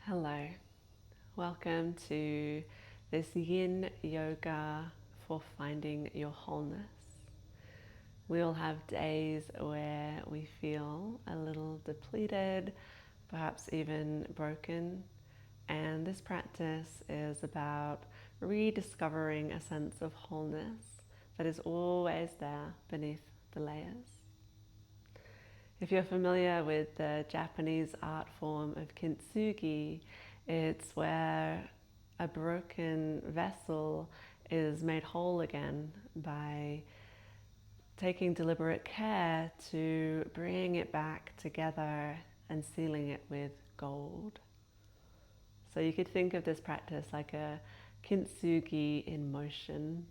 Hello, welcome to this yin yoga for finding your wholeness. We all have days where we feel a little depleted, perhaps even broken, and this practice is about rediscovering a sense of wholeness that is always there beneath the layers. If you're familiar with the Japanese art form of kintsugi, it's where a broken vessel is made whole again by taking deliberate care to bring it back together and sealing it with gold. So you could think of this practice like a kintsugi in motion.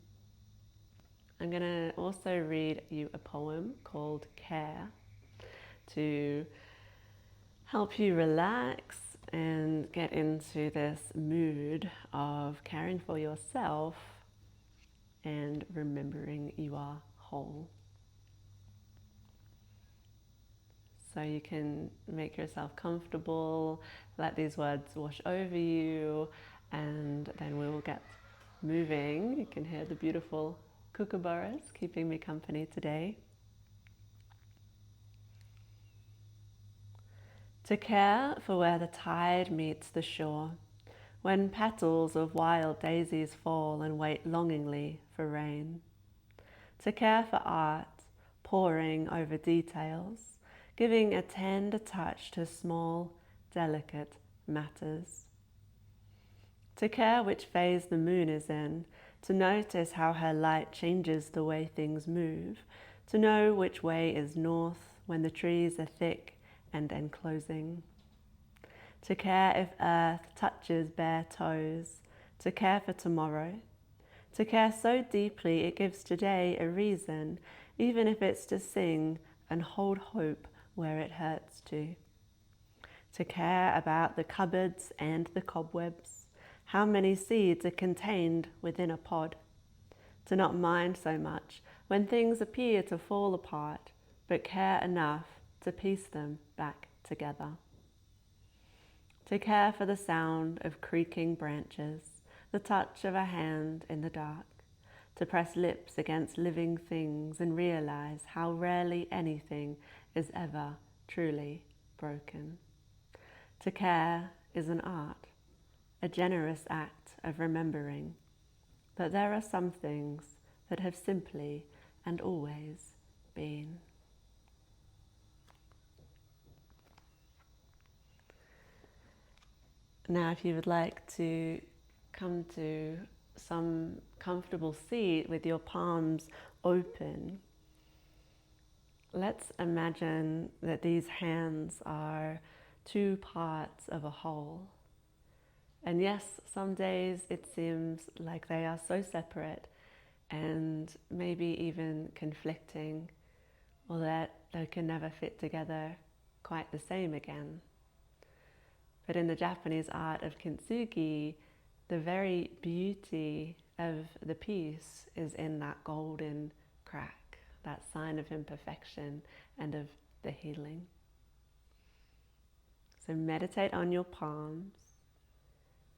I'm going to also read you a poem called Care to help you relax and get into this mood of caring for yourself and remembering you are whole. So you can make yourself comfortable, let these words wash over you, and then we will get moving. You can hear the beautiful kookaburras keeping me company today. To care for where the tide meets the shore, when petals of wild daisies fall and wait longingly for rain. To care for art, poring over details, giving a tender touch to small, delicate matters. To care which phase the moon is in, to notice how her light changes the way things move, to know which way is north when the trees are thick and enclosing. To care if earth touches bare toes, to care for tomorrow, to care so deeply it gives today a reason, even if it's to sing and hold hope where it hurts to care about the cupboards and the cobwebs, how many seeds are contained within a pod, to not mind so much when things appear to fall apart, but care enough to piece them back together. To care for the sound of creaking branches, the touch of a hand in the dark, to press lips against living things and realize how rarely anything is ever truly broken. To care is an art, a generous act of remembering that there are some things that have simply and always been. Now, if you would like to come to some comfortable seat with your palms open, let's imagine that these hands are two parts of a whole. And yes, some days it seems like they are so separate and maybe even conflicting, or that they can never fit together quite the same again. But in the Japanese art of kintsugi, the very beauty of the piece is in that golden crack, that sign of imperfection and of the healing. So meditate on your palms,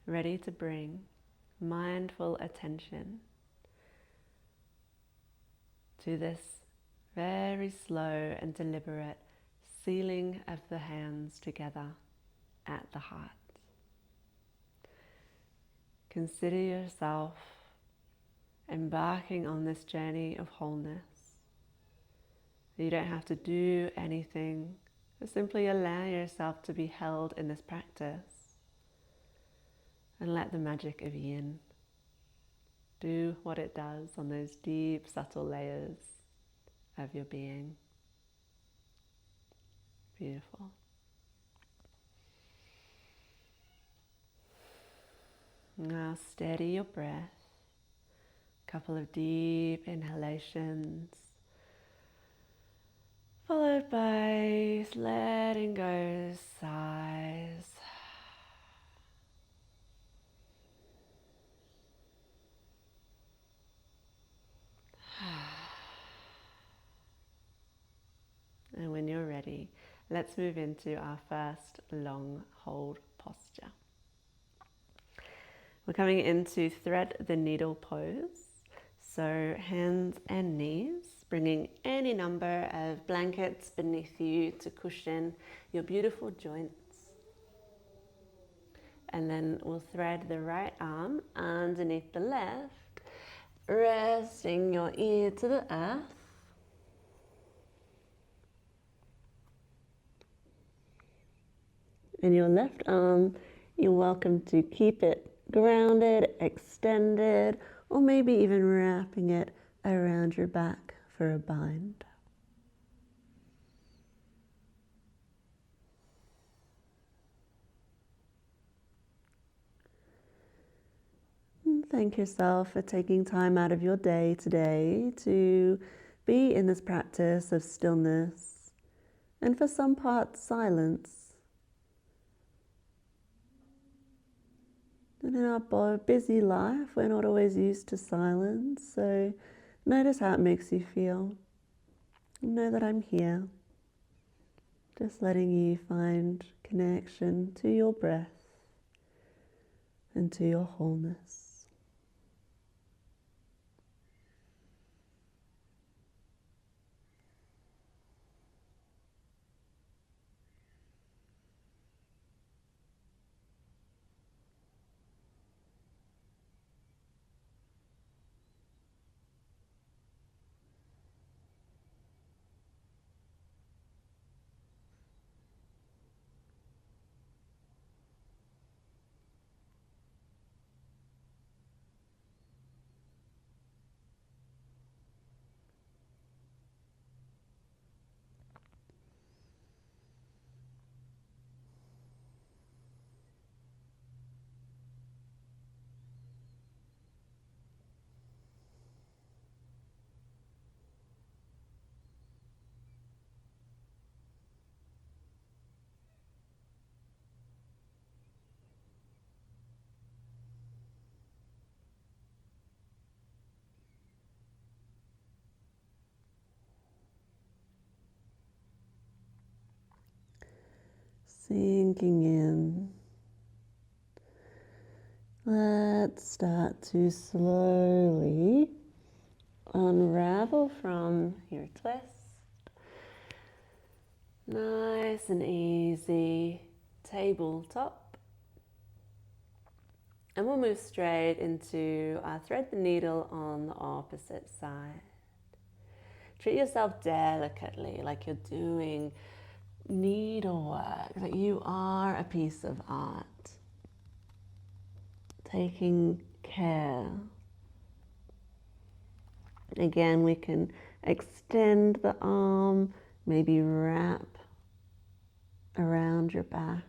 ready to bring mindful attention to this very slow and deliberate sealing of the hands together at the heart. Consider yourself embarking on this journey of wholeness. You don't have to do anything, but simply allow yourself to be held in this practice and let the magic of yin do what it does on those deep, subtle layers of your being. Beautiful. Now steady your breath. A couple of deep inhalations, followed by letting go sighs. And when you're ready, let's move into our first long hold posture. We're coming into thread the needle pose. So hands and knees, bringing any number of blankets beneath you to cushion your beautiful joints. And then we'll thread the right arm underneath the left, resting your ear to the earth. And your left arm, you're welcome to keep it grounded, extended, or maybe even wrapping it around your back for a bind. And thank yourself for taking time out of your day today to be in this practice of stillness, and for some parts, silence. And in our busy life, we're not always used to silence, so notice how it makes you feel. Know that I'm here, just letting you find connection to your breath and to your wholeness. Sinking in. Let's start to slowly unravel from your twist. Nice and easy, tabletop. And we'll move straight into our thread the needle on the opposite side. Treat yourself delicately, like you're doing needlework, that you are a piece of art. Taking care. Again, we can extend the arm, maybe wrap around your back.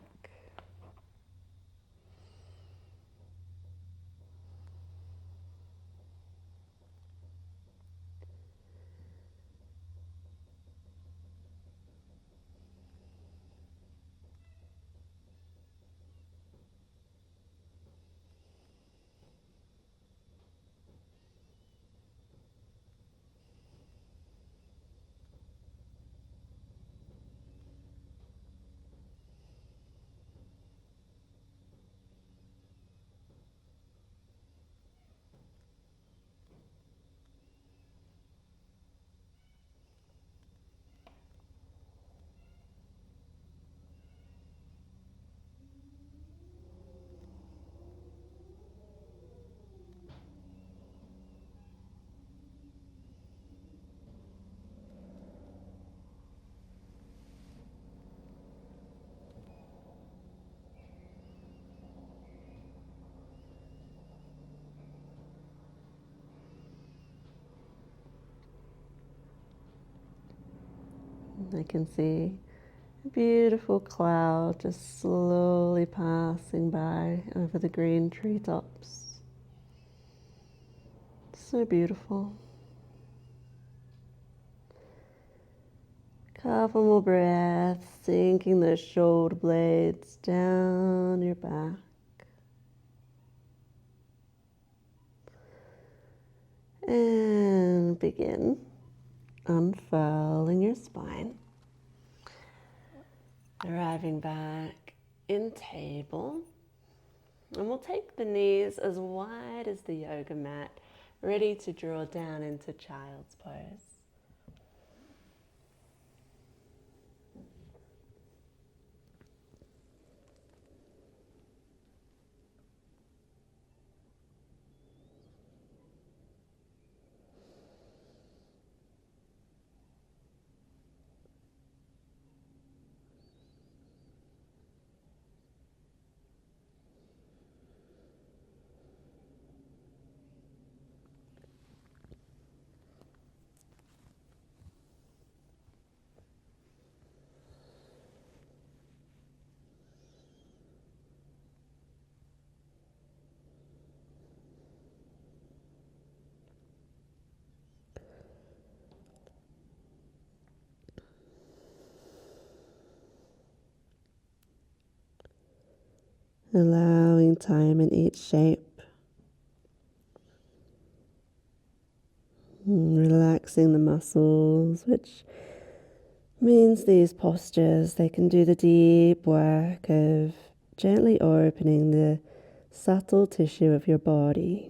I can see a beautiful cloud just slowly passing by over the green treetops. So beautiful. Couple more breaths, sinking those shoulder blades down your back. And begin unfurling your spine. Arriving back in table. And we'll take the knees as wide as the yoga mat, ready to draw down into child's pose. Allowing time in each shape, relaxing the muscles, which means these postures, they can do the deep work of gently opening the subtle tissue of your body.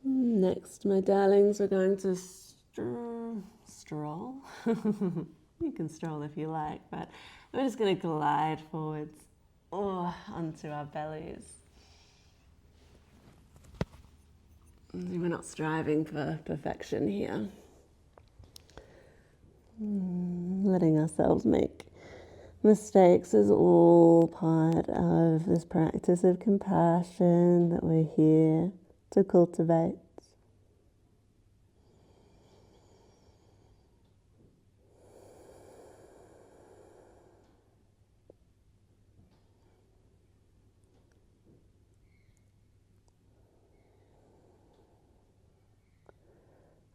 Next, my darlings, we're going to stroll. You can stroll if you like, but we're just going to glide forwards onto our bellies. We're not striving for perfection here. Letting ourselves make mistakes is all part of this practice of compassion that we're here to cultivate.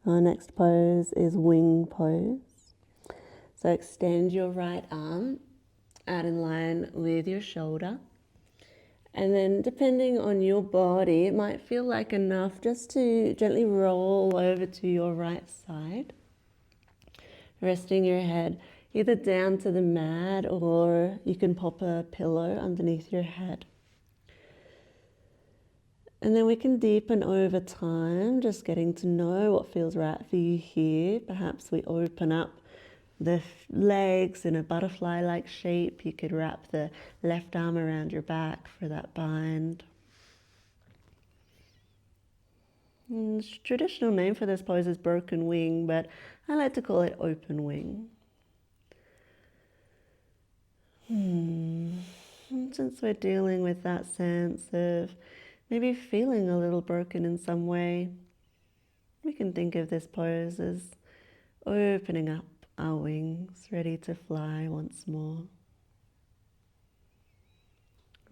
Our next pose is wing pose. So extend your right arm out in line with your shoulder. And then depending on your body, it might feel like enough just to gently roll over to your right side. Resting your head either down to the mat or you can pop a pillow underneath your head. And then we can deepen over time, just getting to know what feels right for you here. Perhaps we open up the legs in a butterfly-like shape. You could wrap the left arm around your back for that bind. Traditional name for this pose is broken wing, but I like to call it open wing. Since we're dealing with that sense of maybe feeling a little broken in some way, we can think of this pose as opening up our wings, ready to fly once more.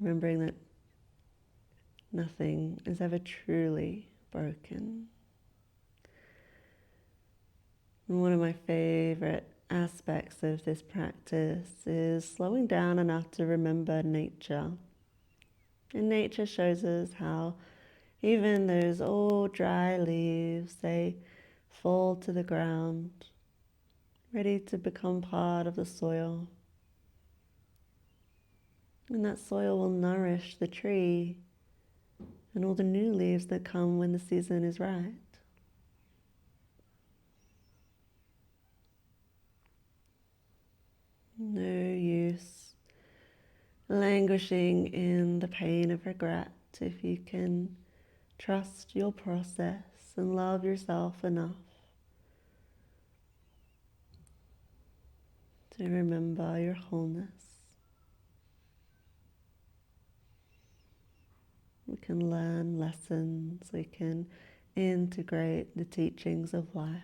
Remembering that nothing is ever truly broken. And one of my favorite aspects of this practice is slowing down enough to remember nature. And nature shows us how even those old dry leaves, they fall to the ground, ready to become part of the soil. And that soil will nourish the tree and all the new leaves that come when the season is right. No use languishing in the pain of regret if you can trust your process and love yourself enough to remember your wholeness. We can learn lessons, we can integrate the teachings of life.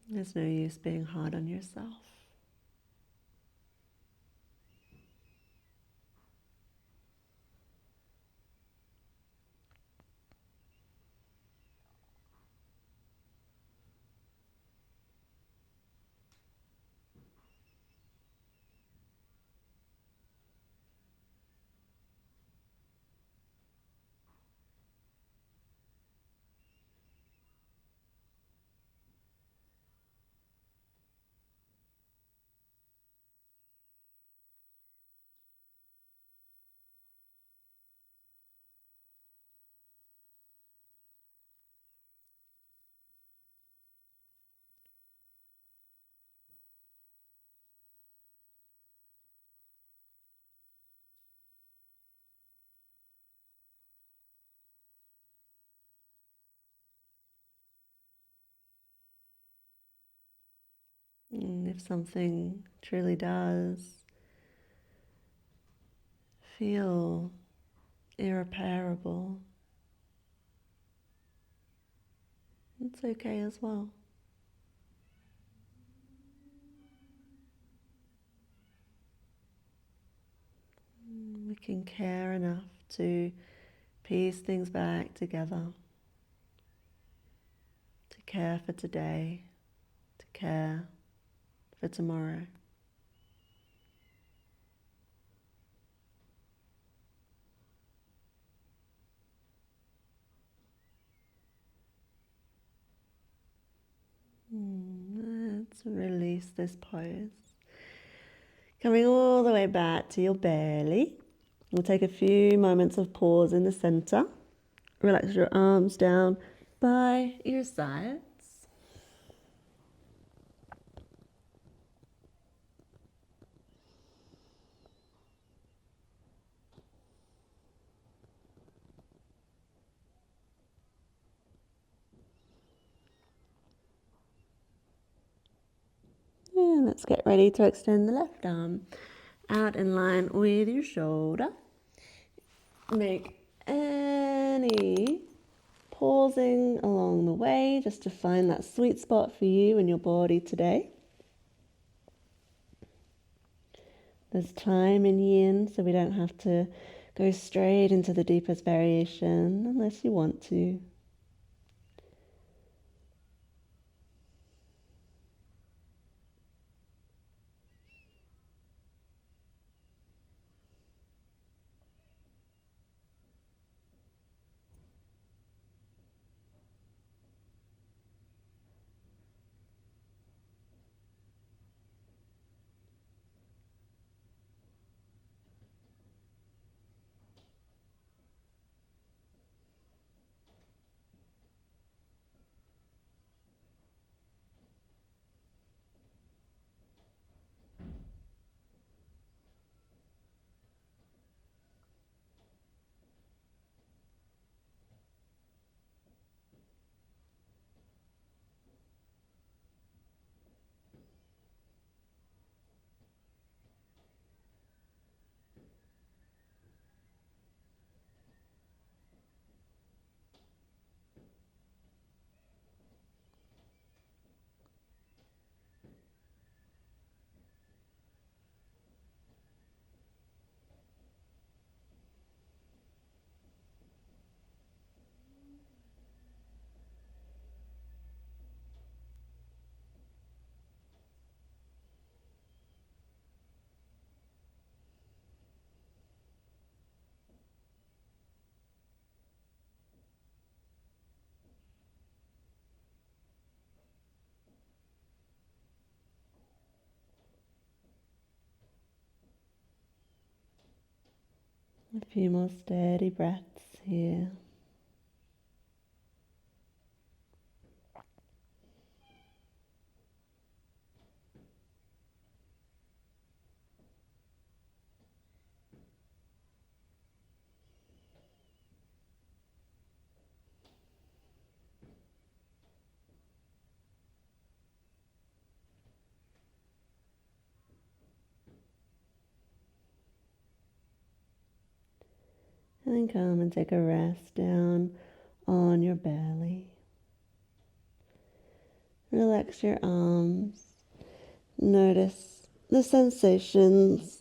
There's no use being hard on yourself. And if something truly does feel irreparable, it's okay as well. We can care enough to piece things back together, to care for today, to care for tomorrow. Let's release this pose. Coming all the way back to your belly. We'll take a few moments of pause in the center. Relax your arms down by your sides. And let's get ready to extend the left arm out in line with your shoulder. Make any pausing along the way just to find that sweet spot for you and your body today. There's time in yin, so we don't have to go straight into the deepest variation unless you want to. A few more steady breaths here. And then come and take a rest down on your belly. Relax your arms. Notice the sensations.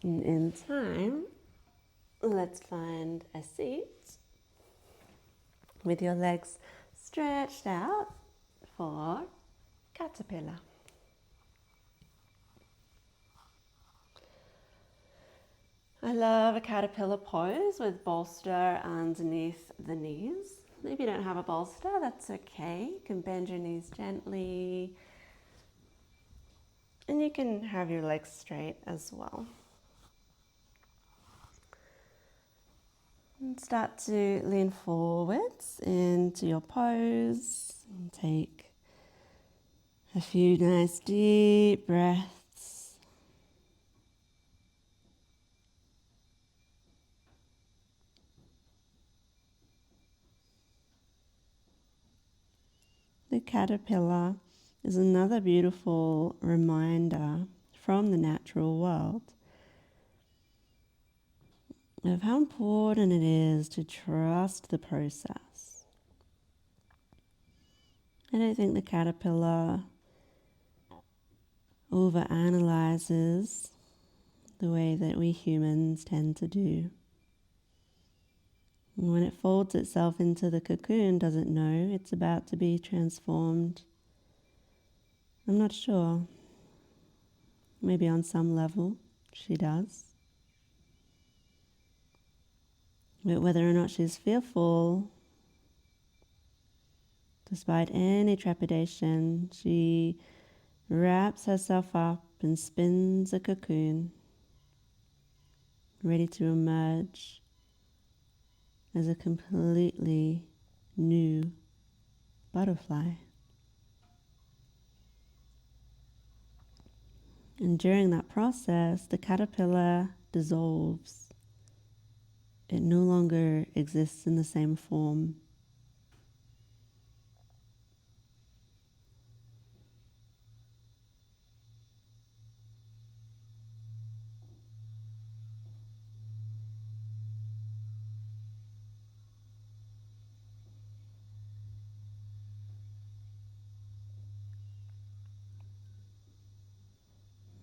And in time, let's find a seat with your legs stretched out for caterpillar. I love a caterpillar pose with bolster underneath the knees. If you don't have a bolster, that's okay. You can bend your knees gently. And you can have your legs straight as well. And start to lean forwards into your pose. And take a few nice deep breaths. The caterpillar is another beautiful reminder from the natural world of how important it is to trust the process. I don't think the caterpillar overanalyzes the way that we humans tend to do. And when it folds itself into the cocoon, does it know it's about to be transformed? I'm not sure. Maybe on some level she does. But whether or not she's fearful, despite any trepidation, she wraps herself up and spins a cocoon, ready to emerge as a completely new butterfly. And during that process, the caterpillar dissolves. It no longer exists in the same form.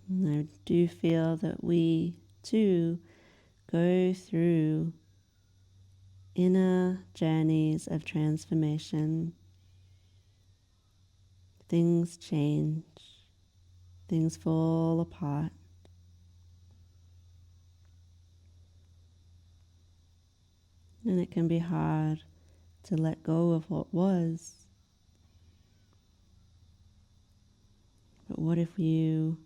And I do feel that we too go through inner journeys of transformation. Things change, things fall apart. And it can be hard to let go of what was. But what if you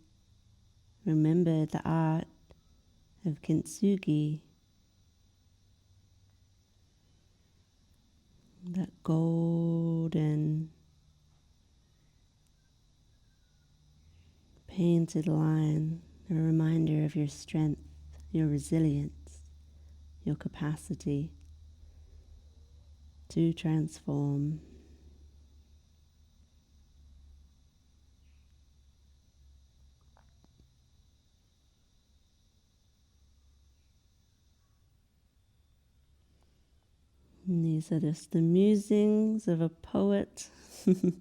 remembered the art of kintsugi, that golden painted line, a reminder of your strength, your resilience, your capacity to transform. And these are just the musings of a poet who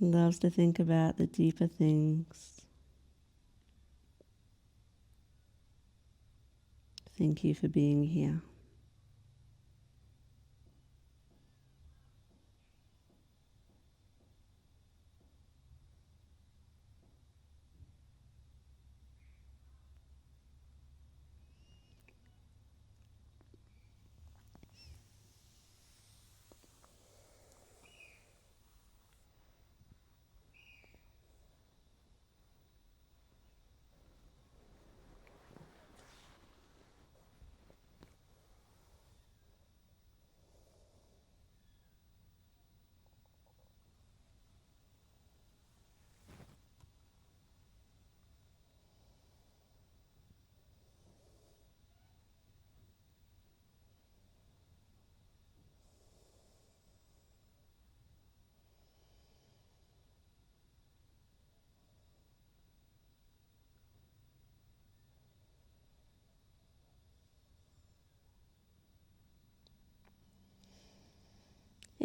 loves to think about the deeper things. Thank you for being here.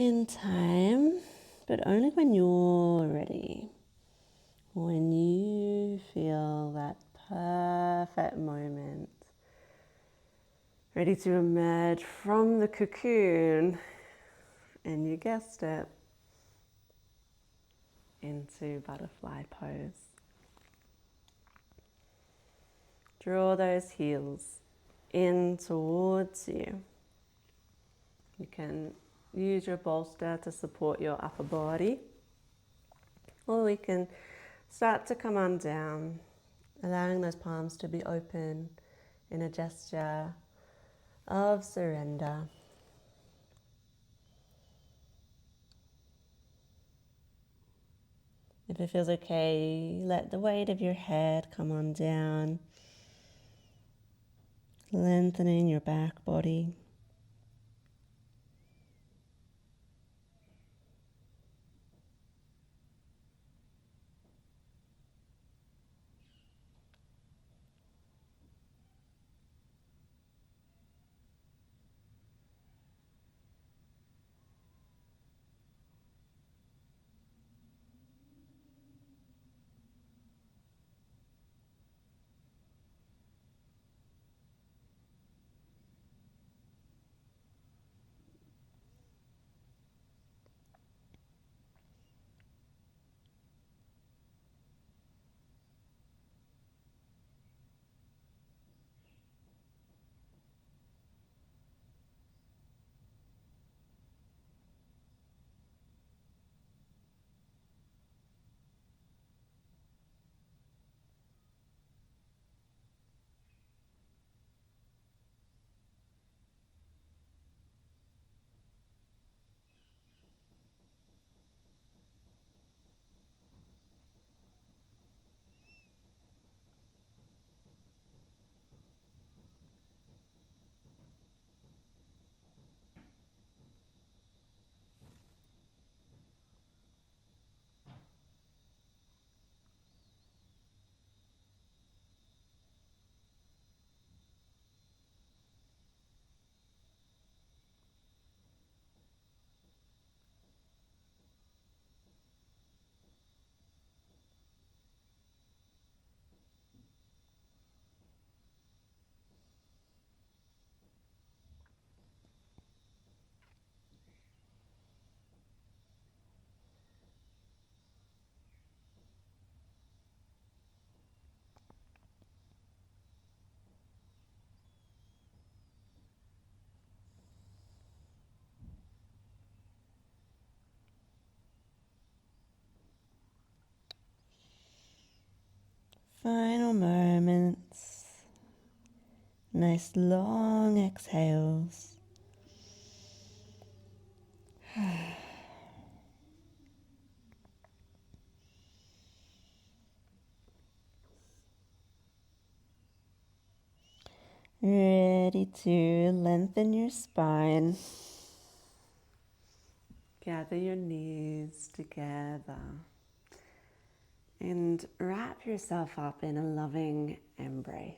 in time, but only when you're ready. When you feel that perfect moment, ready to emerge from the cocoon, and you guessed it, into butterfly pose. Draw those heels in towards you. You can use your bolster to support your upper body, or we can start to come on down, allowing those palms to be open in a gesture of surrender. If it feels okay, let the weight of your head come on down, lengthening your back body. Final moments. Nice long exhales. Ready to lengthen your spine. Gather your knees together and wrap yourself up in a loving embrace.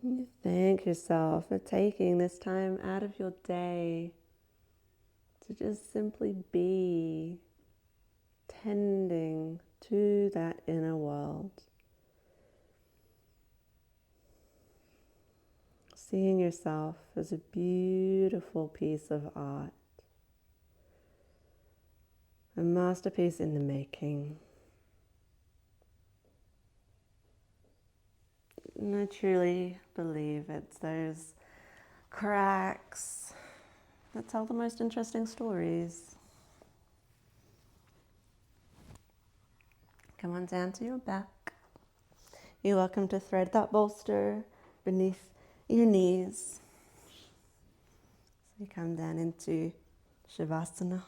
You thank yourself for taking this time out of your day to just simply be, tending to that inner world. Seeing yourself as a beautiful piece of art, a masterpiece in the making. And I truly believe it's those cracks that tell the most interesting stories. Come on down to your back. You're welcome to thread that bolster beneath your knees. So you come down into Shavasana.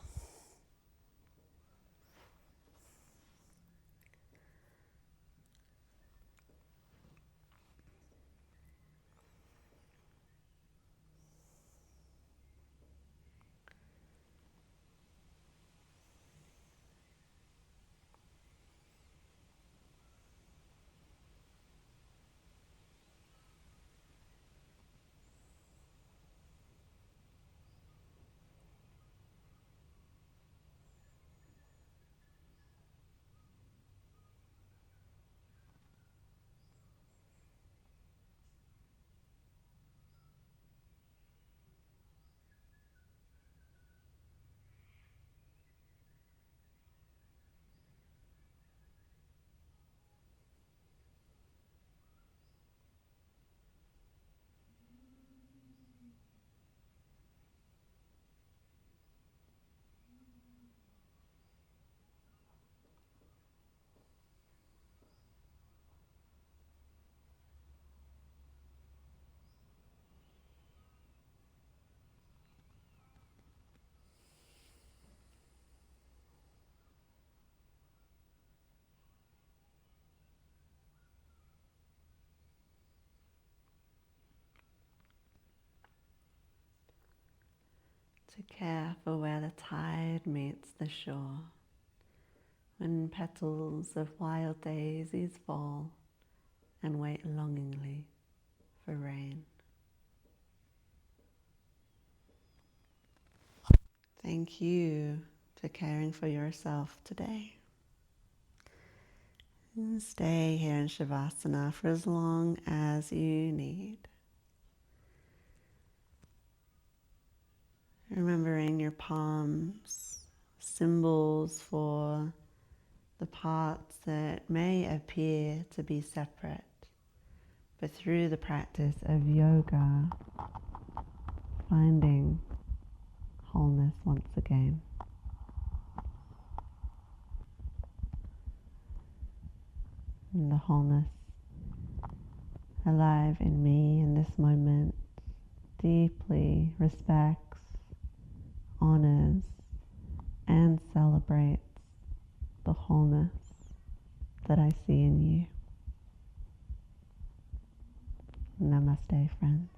To care for where the tide meets the shore, when petals of wild daisies fall and wait longingly for rain. Thank you for caring for yourself today. And stay here in Shavasana for as long as you need. Remembering your palms, symbols for the parts that may appear to be separate, but through the practice of yoga, finding wholeness once again. And the wholeness alive in me in this moment deeply respects, honors, and celebrates the wholeness that I see in you. Namaste, friends.